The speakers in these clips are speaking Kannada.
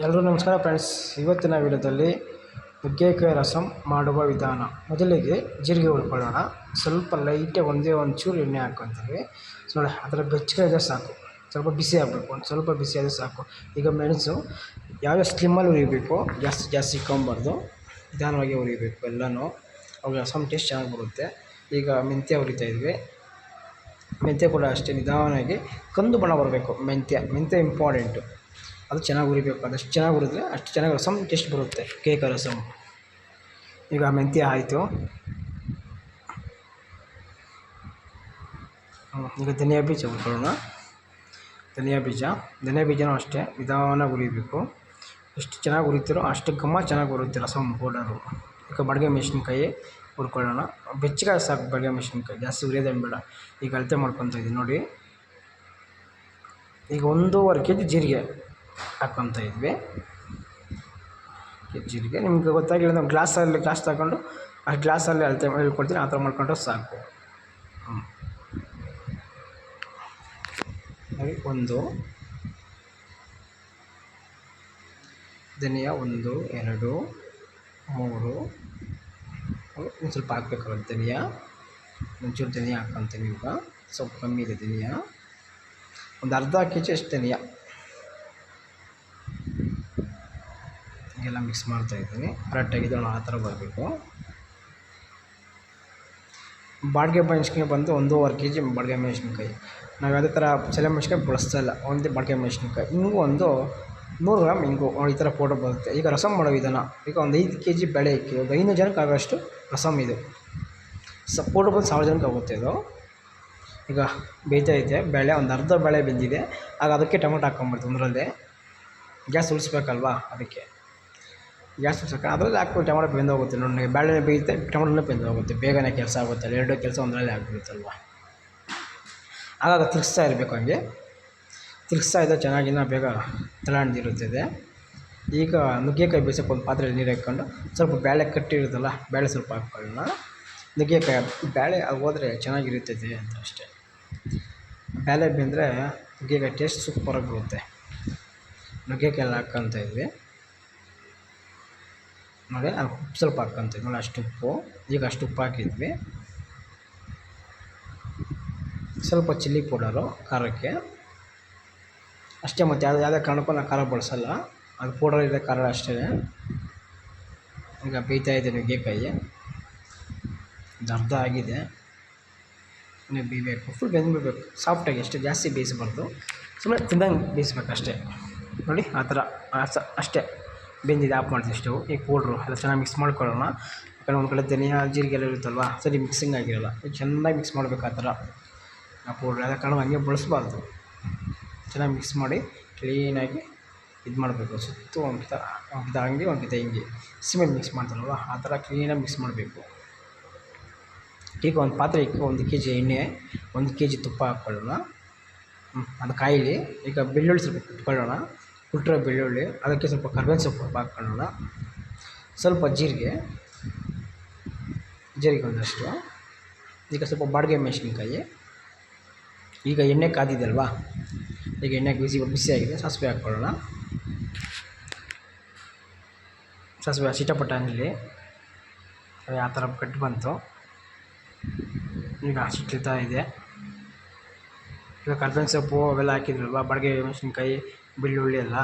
ಎಲ್ಲರೂ ನಮಸ್ಕಾರ ಫ್ರೆಂಡ್ಸ್. ಇವತ್ತಿನ ವಿಡಿಯೋದಲ್ಲಿ ನುಗ್ಗೆಕಾಯಿ ರಸಂ ಮಾಡುವ ವಿಧಾನ. ಮೊದಲಿಗೆ ಜೀರಿಗೆ ಹುರ್ಕೊಳ್ಳೋಣ. ಸ್ವಲ್ಪ ಲೈಟಾಗಿ ಒಂದೇ ಒಂದು ಚೂರು ಎಣ್ಣೆ ಹಾಕ್ಕೊತೀವಿ. ನೋಡಿ, ಅದರ ಬೆಚ್ಚಗೆ ಸಾಕು. ಸ್ವಲ್ಪ ಬಿಸಿ ಆಗಬೇಕು, ಒಂದು ಸ್ವಲ್ಪ ಬಿಸಿ ಆದರೆ ಸಾಕು. ಈಗ ಮೆಣಸು ಯಾವ್ಯಾವ ಸ್ಲಿಮ್ಮಲ್ಲಿ ಹುರಿಬೇಕು, ಜಾಸ್ತಿ ಇಕ್ಕೊಬಾರ್ದು, ನಿಧಾನವಾಗಿ ಹುರಿಬೇಕು ಎಲ್ಲನೂ. ಅವಾಗ ರಸಂ ಟೇಸ್ಟ್ ಚೆನ್ನಾಗಿ ಬರುತ್ತೆ. ಈಗ ಮೆಂತ್ಯ ಹುರಿತಾಯಿದ್ವಿ. ಮೆಂತ್ಯ ಕೂಡ ಅಷ್ಟೇ ನಿಧಾನವಾಗಿ ಕಂದು ಬಣ್ಣ ಬರಬೇಕು. ಮೆಂತ್ಯ ಇಂಪಾರ್ಟೆಂಟು. ಅದು ಚೆನ್ನಾಗಿ ಹುರಿಬೇಕು. ಅದಷ್ಟು ಚೆನ್ನಾಗಿ ಹುರಿದ್ರೆ ಅಷ್ಟು ಚೆನ್ನಾಗಿ ರಸಂ ಟೇಸ್ಟ್ ಬರುತ್ತೆ, ಕೇಕ್ ರಸಂ. ಈಗ ಮೆಂತ್ಯ ಆಯಿತು. ಈಗ ಧನಿಯಾ ಬೀಜ ಹುರ್ಕೊಳ್ಳೋಣ. ಧನಿಯಾ ಬೀಜನೂ ಅಷ್ಟೇ ನಿಧಾನವಾಗಿ ಹುರಿಬೇಕು. ಎಷ್ಟು ಚೆನ್ನಾಗಿ ಹುರಿತೀರೋ ಅಷ್ಟು ಘಮ ಚೆನ್ನಾಗಿ ಬರುತ್ತೆ ರಸಂ ಪೌಡರು. ಈಗ ಬಾಡಿಗೆ ಮೆಣಸಿನ್ಕಾಯಿ ಹುರ್ಕೊಳ್ಳೋಣ. ಬೆಚ್ಚಗೆ ಸಾಕು ಬಾಡಿಗೆ ಮೆಣಸಿನ್ಕಾಯಿ, ಜಾಸ್ತಿ ಹುರಿಯೋದೇನು ಬೇಡ. ಈಗ ಅಳತೆ ಮಾಡ್ಕೊತಾ ಇದ್ದೀನಿ ನೋಡಿ. ಈಗ 1.5 kg ಜೀರಿಗೆ ಹಾಕ್ಕೊತಾ ಇದ್ವಿ. ಜೀರಿಗೆ ನಿಮ್ಗೆ ಗೊತ್ತಾಗಿಲ್ಲ, ನಾವು ಗ್ಲಾಸ್ ತಗೊಂಡು ಆ ಗ್ಲಾಸಲ್ಲಿ ಅಳತೆ ಹೇಳ್ಕೊಡ್ತೀನಿ, ಆ ಥರ ಮಾಡ್ಕೊಂಡ್ರೆ ಸಾಕು. ಒಂದು ಧನಿಯಾ 1, 2, 3 ಒಂದು ಸ್ವಲ್ಪ ಹಾಕ್ಬೇಕಾಗುತ್ತೆ ಧನಿಯಾ. ಒಂಚೂರು ಧನಿಯಾ ಹಾಕ್ಕೊತೀನಿ. ಈಗ ಸ್ವಲ್ಪ ಕಮ್ಮಿ ಇದೆ ಧನಿಯಾ. ಒಂದು ಅರ್ಧ kg ಅಷ್ಟು ಧನಿಯಾ. ಎಲ್ಲ ಮಿಕ್ಸ್ ಮಾಡ್ತಾಯಿದ್ದೀನಿ. ಕರೆಕ್ಟಾಗಿದೆ ಆ ಥರ ಬರಬೇಕು. ಬಾಡಿಗೆ ಮೆಣಸಿನ್ಕಾಯಿ ಬಂದು 1.5 kg ಬಾಡಿಗೆ ಮೆಣಸಿನ್ಕಾಯಿ. ನಾವು ಯಾವುದೇ ಥರ ಸೆಲೆ ಮೆಣಸಿನ್ಕಾಯಿ ಬಳಸ್ತಾ ಇಲ್ಲ, ಒಂದೇ ಬಾಡಿಗೆ ಮೆಣಸಿನ್ಕಾಯಿ. ಹಿಂಗು ಒಂದು 100 ಗ್ರಾಮ್ ಹಿಂಗು ಈ ಥರ ಪೌಡರ್ ಬರುತ್ತೆ. ಈಗ ರಸಂ ಮಾಡೋ ವಿಧಾನ. ಈಗ ಒಂದು 5 kg ಬೇಳೆ ಇಕ್ಕಿ ಒಂದು 500 ಜನಕ್ಕೆ ಆಗೋಷ್ಟು ರಸಂ ಇದು. ಪೌಡರ್ ಬಂದು 1000 ಜನಕ್ಕೆ ಆಗುತ್ತೆ ಇದು. ಈಗ ಬೇಯ್ತೈತೆ ಬೇಳೆ, ಒಂದು ಅರ್ಧ ಬೇಳೆ ಬೆಂದಿದೆ. ಆಗ ಅದಕ್ಕೆ ಟೊಮೊಟೊ ಹಾಕ್ಕೊಂಬಿಡ್ತೀವಿ ಒಂದರಲ್ಲೇ. ಗ್ಯಾಸ್ ಉಳಿಸ್ಬೇಕಲ್ವಾ, ಅದಕ್ಕೆ ಗ್ಯಾಸ್ ಉಳಿಸೋಕೆ ಅದರಲ್ಲಿ ಹಾಕ್ಬಿಟ್ಟು ಟೊಮೊಟೊ ಬೆಂದೋಗುತ್ತೆ. ನೋಡಿ, ಬೇಳೆ ಬೇಯುತ್ತೆ, ಟೊಮೊಟೊನೇ ಬೆಂದೋಗುತ್ತೆ. ಬೇಗನೆ ಕೆಲಸ ಆಗುತ್ತೆ. 2 ಕೆಲಸ ಒಂದರಲ್ಲೇ ಆಗಿಬಿಡುತ್ತಲ್ವ. ಆಗಾಗ ತಿರ್ಗಿಸ್ತಾ ಇರಬೇಕು. ಹಂಗೆ ತಿರ್ಗಿಸ್ತಾ ಇದ್ದರೆ ಚೆನ್ನಾಗಿನ ಬೇಗ ತಳಹಣ್ದಿರುತ್ತದೆ. ಈಗ ನುಗ್ಗೆಕಾಯಿ ಬೇಯಿಸೋಕೆ ಒಂದು ಪಾತ್ರೆಯಲ್ಲಿ ನೀರು ಹಾಕ್ಕೊಂಡು ಸ್ವಲ್ಪ ಬೇಳೆ ಕಟ್ಟಿರುತ್ತಲ್ಲ, ಬೇಳೆ ಸ್ವಲ್ಪ ಹಾಕ್ಕೊಳ್ಳೋಣ. ನುಗ್ಗೆಕಾಯಿ ಬೇಳೆ ಹೋದರೆ ಚೆನ್ನಾಗಿರುತ್ತದೆ ಅಂತ ಅಷ್ಟೇ. ಬೇಳೆ ಬೆಂದರೆ ನುಗ್ಗೆಕಾಯಿ ಟೇಸ್ಟ್ ಸೂಪರಾಗಿ ಬರುತ್ತೆ. ನುಗ್ಗೆಕಾಯಿ ಎಲ್ಲ ಹಾಕ್ಕೊತಾ ಇದ್ವಿ ನೋಡಿ. ಅದು ಉಪ್ಪು ಸ್ವಲ್ಪ ಹಾಕ್ಕೊತೀವಿ ನೋಡಿ, ಅಷ್ಟು ಉಪ್ಪು. ಈಗ ಅಷ್ಟು ಉಪ್ಪು ಹಾಕಿದ್ವಿ. ಸ್ವಲ್ಪ ಚಿಲ್ಲಿ ಪೌಡರು ಖಾರಕ್ಕೆ ಅಷ್ಟೇ. ಮತ್ತು ಯಾವುದೇ ಕಾರಣಕ್ಕೂ ನಾನು ಖಾರ ಬಳಸಲ್ಲ, ಅದು ಪೌಡರ್ ಇದೆ ಖಾರ ಅಷ್ಟೇ. ಈಗ ಬೇಯ್ತಾ ಇದೆ ನುಗ್ಗೆಕಾಯಿ. ಇದು ಅರ್ಧ ಆಗಿದೆ, ಇನ್ನೂ ಬೇಯಬೇಕು. ಫುಲ್ ಬೆಂದ್ಬಿಡ್ಬೇಕು ಸಾಫ್ಟಾಗಿ, ಅಷ್ಟೇ. ಜಾಸ್ತಿ ಬೇಯಿಸಬಾರ್ದು, ಸುಮ್ಮನೆ ತಿಂದಂಗೆ ಬೇಯಿಸ್ಬೇಕು ಅಷ್ಟೇ. ನೋಡಿ ಆ ಥರ ಅಷ್ಟೇ ಬೆಂದಿದೆ. ಆಫ್ ಮಾಡ್ತೀವಿ ಸ್ಟವ್. ಈಗ ಪೌಡ್ರು ಎಲ್ಲ ಚೆನ್ನಾಗಿ ಮಿಕ್ಸ್ ಮಾಡ್ಕೊಳ್ಳೋಣ. ಯಾಕಂದರೆ ಒಂದು ಕಡೆ ಧನಿಯಾ ಜೀರಿಗೆ ಎಲ್ಲ ಇರುತ್ತಲ್ವ, ಸರಿ ಮಿಕ್ಸಿಂಗ್ ಆಗಿರೋಲ್ಲ. ಚೆನ್ನಾಗಿ ಮಿಕ್ಸ್ ಮಾಡಬೇಕು ಆ ಥರ. ಆ ಪೌಡ್ರ್ ಯಾವುದೇ ಕಾರಣ ಹಂಗೆ ಬಳಸಬಾರ್ದು. ಚೆನ್ನಾಗಿ ಮಿಕ್ಸ್ ಮಾಡಿ ಕ್ಲೀನಾಗಿ ಇದು ಮಾಡಬೇಕು. ಸುತ್ತು ಒಂಕಿತ ಹಂಗೆ ಹಿಂಗೆ ಸಿಮೆಂಟ್ ಮಿಕ್ಸ್ ಮಾಡ್ತಾರಲ್ವ, ಆ ಥರ ಕ್ಲೀನಾಗಿ ಮಿಕ್ಸ್ ಮಾಡಬೇಕು. ಈಗ ಒಂದು ಪಾತ್ರೆ ಇಕ್ಕಿ 1 kg ಎಣ್ಣೆ, 1 kg ತುಪ್ಪ ಹಾಕ್ಕೊಳ್ಳೋಣ. ಅದು ಕಾಯಿಲಿ. ಈಗ ಬೆಳ್ಳುಳ್ಳಿ ಸ್ವಲ್ಪ ಇಟ್ಕೊಳ್ಳೋಣ, ಕುಟ್ಟಿರೋ ಬೆಳ್ಳುಳ್ಳಿ. ಅದಕ್ಕೆ ಸ್ವಲ್ಪ ಕರ್ಬೇವಿನ ಸೊಪ್ಪು ಹಾಕ್ಕೊಳ್ಳೋಣ. ಸ್ವಲ್ಪ ಜೀರಿಗೆ ಒಂದಷ್ಟು. ಈಗ ಸ್ವಲ್ಪ ಬಾಡಿಗೆ ಮೆಣಸಿನ್ಕಾಯಿ. ಈಗ ಎಣ್ಣೆ ಕಾದಿದೆ ಅಲ್ವಾ, ಈಗ ಎಣ್ಣೆ ಬಿಸಿಯಾಗಿದೆ. ಸಾಸಿವೆ ಹಾಕ್ಕೊಳ್ಳೋಣ. ಸಾಸಿವೆ ಚಿಟಪಟ ಅನ್ನಲಿ. ಆ ಥರ ಕಟ್ಟು ಬಂತು. ಈಗ ಸಿಟ್ಲಿತಾ ಇದೆ. ಈಗ ಕರ್ಬೇವಿನ ಸೊಪ್ಪು ಅವೆಲ್ಲ ಹಾಕಿದ್ರಲ್ವ, ಬಾಡಿಗೆ ಮೆಣಸಿನ್ಕಾಯಿ, ಬೆಳ್ಳುಳ್ಳಿ ಎಲ್ಲ,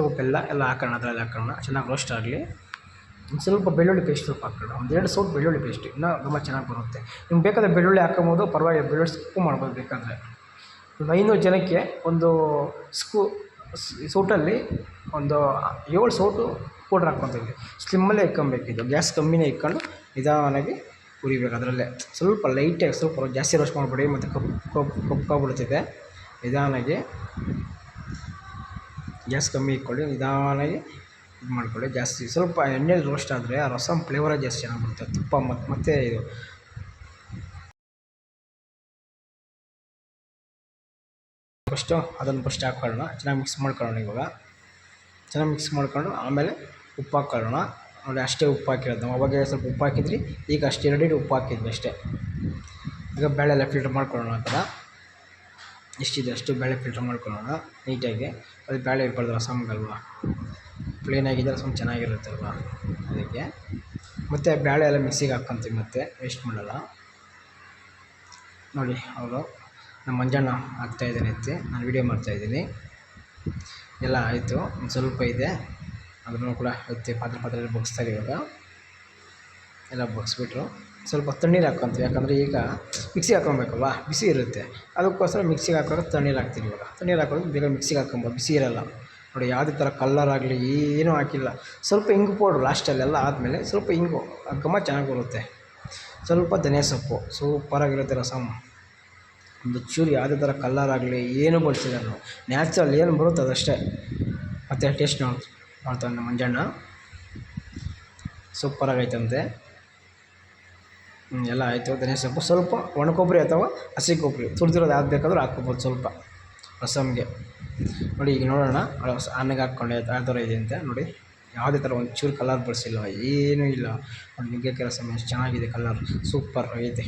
ಉಪ್ಪೆಲ್ಲ ಹಾಕೋಣ. ಅದರಲ್ಲಿ ಹಾಕೋಣ, ಚೆನ್ನಾಗಿ ರೋಸ್ಟ್ ಆಗಲಿ. ಒಂದು ಸ್ವಲ್ಪ ಬೆಳ್ಳುಳ್ಳಿ ಪೇಸ್ಟ್ ಸ್ವಲ್ಪ ಹಾಕೋಣ, 1-2 ಸೌಟ್ ಬೆಳ್ಳುಳ್ಳಿ ಪೇಸ್ಟ್, ಇನ್ನೂ ತುಂಬ ಚೆನ್ನಾಗಿ ಬರುತ್ತೆ. ನಿಮ್ಗೆ ಬೇಕಾದರೆ ಬೆಳ್ಳುಳ್ಳಿ ಹಾಕೋಬೋದು, ಪರವಾಗಿಲ್ಲ. ಬೆಳ್ಳುಳ್ಳಿ ಸ್ಕಿಪ್ ಮಾಡ್ಬೋದು ಬೇಕಾದರೆ. ಒಂದು 500 ಜನಕ್ಕೆ ಒಂದು ಸೌಟಲ್ಲಿ ಒಂದು 7 ಸೌಟು ಪೌಡ್ರ್ ಹಾಕ್ಕೊತೀವಿ. ಸ್ಲಿಮ್ಮಲ್ಲೇ ಇಕ್ಕೊಬೇಕಿದ್ದು. ಗ್ಯಾಸ್ ಕಮ್ಮಿನೇ ಇಕ್ಕೊಂಡು ನಿಧಾನವಾಗಿ ಹುರಿಬೇಕು. ಅದರಲ್ಲೇ ಸ್ವಲ್ಪ ಲೈಟಾಗಿ, ಸ್ವಲ್ಪ ಜಾಸ್ತಿ ರೋಸ್ಟ್ ಮಾಡಿಬಿಡಿ, ಮತ್ತು ಕಪ್ಪಾಗ್ಬಿಡ್ತಿದೆ. ನಿಧಾನವಾಗಿ ಗ್ಯಾಸ್ ಕಮ್ಮಿ ಇಟ್ಕೊಳ್ಳಿ, ನಿಧಾನವಾಗಿ ಇದು ಮಾಡ್ಕೊಳ್ಳಿ. ಜಾಸ್ತಿ ಸ್ವಲ್ಪ ಎಣ್ಣೆಲಿ ರೋಸ್ಟ್ ಆದರೆ ಆ ರಸಂ ಫ್ಲೇವರೇ ಜಾಸ್ತಿ ಚೆನ್ನಾಗಿ ಬರುತ್ತೆ. ತುಪ್ಪ ಮತ್ತು ಇದು ಅದನ್ನು ಫಸ್ಟ್ ಹಾಕ್ಕೊಳ್ಳೋಣ. ಚೆನ್ನಾಗಿ ಮಿಕ್ಸ್ ಮಾಡ್ಕೊಳ್ಳೋಣ. ಇವಾಗ ಚೆನ್ನಾಗಿ ಮಿಕ್ಸ್ ಮಾಡ್ಕೊಂಡು ಆಮೇಲೆ ಉಪ್ಪು ಹಾಕ್ಕೊಳ್ಳೋಣ. ನೋಡಿ, ಅಷ್ಟೇ ಉಪ್ಪು ಹಾಕಿರೋದು ನಾವು. ಅವಾಗ ಸ್ವಲ್ಪ ಉಪ್ಪು ಹಾಕಿದ್ರಿ, ಈಗ ಅಷ್ಟೇ 2 ಉಪ್ಪು ಹಾಕಿದ್ವಿ ಅಷ್ಟೇ. ಈಗ ಬೇಳೆ ಎಲ್ಲ ಫಿಲ್ಟರ್ ಮಾಡ್ಕೊಳ್ಳೋಣ. ಆ ಥರ ಎಷ್ಟಿದೆ ಅಷ್ಟು ಬೇಳೆ ಫಿಲ್ಟರ್ ಮಾಡ್ಕೊಳ್ಳೋಣ ನೀಟಾಗಿ. ಅದು ಬೇಳೆ ಇರ್ಬಾರ್ದು ರಸಮ್ಗಲ್ವ, ಪ್ಲೇನಾಗಿದ್ದರೆ ರಸಮ್ ಚೆನ್ನಾಗಿರುತ್ತಲ್ವ ಅದಕ್ಕೆ. ಮತ್ತು ಬೇಳೆ ಎಲ್ಲ ಮಿಕ್ಸಿಗೆ ಹಾಕ್ಕೊಂತೀವಿ, ಮತ್ತು ವೇಸ್ಟ್ ಮಾಡಲ್ಲ. ನೋಡಿ ಅವರು ನಮ್ಮ ಮಂಜಣ್ಣ ಹಾಕ್ತಾಯಿದ್ದಾನೆ ಎತ್ತಿ, ನಾನು ವೀಡಿಯೋ ಮಾಡ್ತಾಯಿದ್ದೀನಿ. ಎಲ್ಲ ಆಯಿತು, ಒಂದು ಸ್ವಲ್ಪ ಇದೆ ಅದನ್ನು ಕೂಡ ಎತ್ತಿ ಪಾತ್ರೆಯಲ್ಲಿ ಬಗ್ಸ್ತಾರೆ. ಇವಾಗ ಎಲ್ಲ ಬಗ್ಸ್ಬಿಟ್ರು ಸ್ವಲ್ಪ ತಣ್ಣೀರು ಹಾಕ್ಕೊಂತೀವಿ, ಯಾಕಂದರೆ ಈಗ ಮಿಕ್ಸಿಗೆ ಹಾಕ್ಕೊಬೇಕಲ್ವ, ಬಿಸಿ ಇರುತ್ತೆ. ಅದಕ್ಕೋಸ್ಕರ ಮಿಕ್ಸಿಗೆ ಹಾಕೋದು ತಣ್ಣೀರು ಹಾಕ್ತೀವಿ. ಇವಾಗ ತಣ್ಣೀರು ಹಾಕೋದು ಬೇಗ ಮಿಕ್ಸಿಗೆ ಹಾಕ್ಕೊಬೋದು, ಬಿಸಿ ಇರೋಲ್ಲ. ನೋಡಿ ಯಾವುದೇ ಥರ ಕಲ್ಲರ್ ಆಗಲಿ ಏನೂ ಹಾಕಿಲ್ಲ. ಸ್ವಲ್ಪ ಇಂಗು ಪೌಡ್ರು ಲಾಸ್ಟಲ್ಲೆಲ್ಲ ಆದಮೇಲೆ ಸ್ವಲ್ಪ ಇಂಗು, ಘಮ ಚೆನ್ನಾಗಿ ಬರುತ್ತೆ. ಸ್ವಲ್ಪ ಧನಿಯಾ ಸೊಪ್ಪು, ಸೂಪರಾಗಿರುತ್ತೆ ರಸಮ್. ಒಂದು ಚೂರು ಯಾವುದೇ ಥರ ಕಲ್ಲರ್ ಆಗಲಿ ಏನೂ ಬಳಸಿಲ್ಲ ನಾವು, ನ್ಯಾಚುರಲ್ ಏನು ಬರುತ್ತೆ ಅದಷ್ಟೇ. ಮತ್ತು ಟೇಸ್ಟ್ ಮಾಡ್ತಾನೆ ನಮ್ಮ ಮಂಜಣ್ಣ, ಸೂಪರಾಗೈತಂತೆ. ಎಲ್ಲ ಆಯಿತು. ಧನಿಯಾ ಸೊಪ್ಪು, ಸ್ವಲ್ಪ ಒಣಕೊಬ್ಬರಿ ಅಥವಾ ಹಸಿ ಕೊಬ್ಬರಿ ತುರಿದಿರೋದು ಯಾವ್ದು ಬೇಕಾದರೂ ಹಾಕ್ಕೊಬೋದು ಸ್ವಲ್ಪ ರಸಮ್ಗೆ. ನೋಡಿ ಈಗ ನೋಡೋಣ ಅನ್ನಕ್ಕೆ ಹಾಕ್ಕೊಂಡೆ ಯಾವ ಥರ ಇದೆ ಅಂತ. ನೋಡಿ ಯಾವುದೇ ಥರ ಒಂದು ಚೂರು ಕಲರ್ ಬಳಸಿಲ್ಲ, ಏನೂ ಇಲ್ಲ. ನೋಡಿ ನುಗ್ಗೆಕಾಯಿ ರಸಮ್ ಎಷ್ಟು ಚೆನ್ನಾಗಿದೆ, ಕಲರ್ ಸೂಪರ್ ಆಗೈತೆ.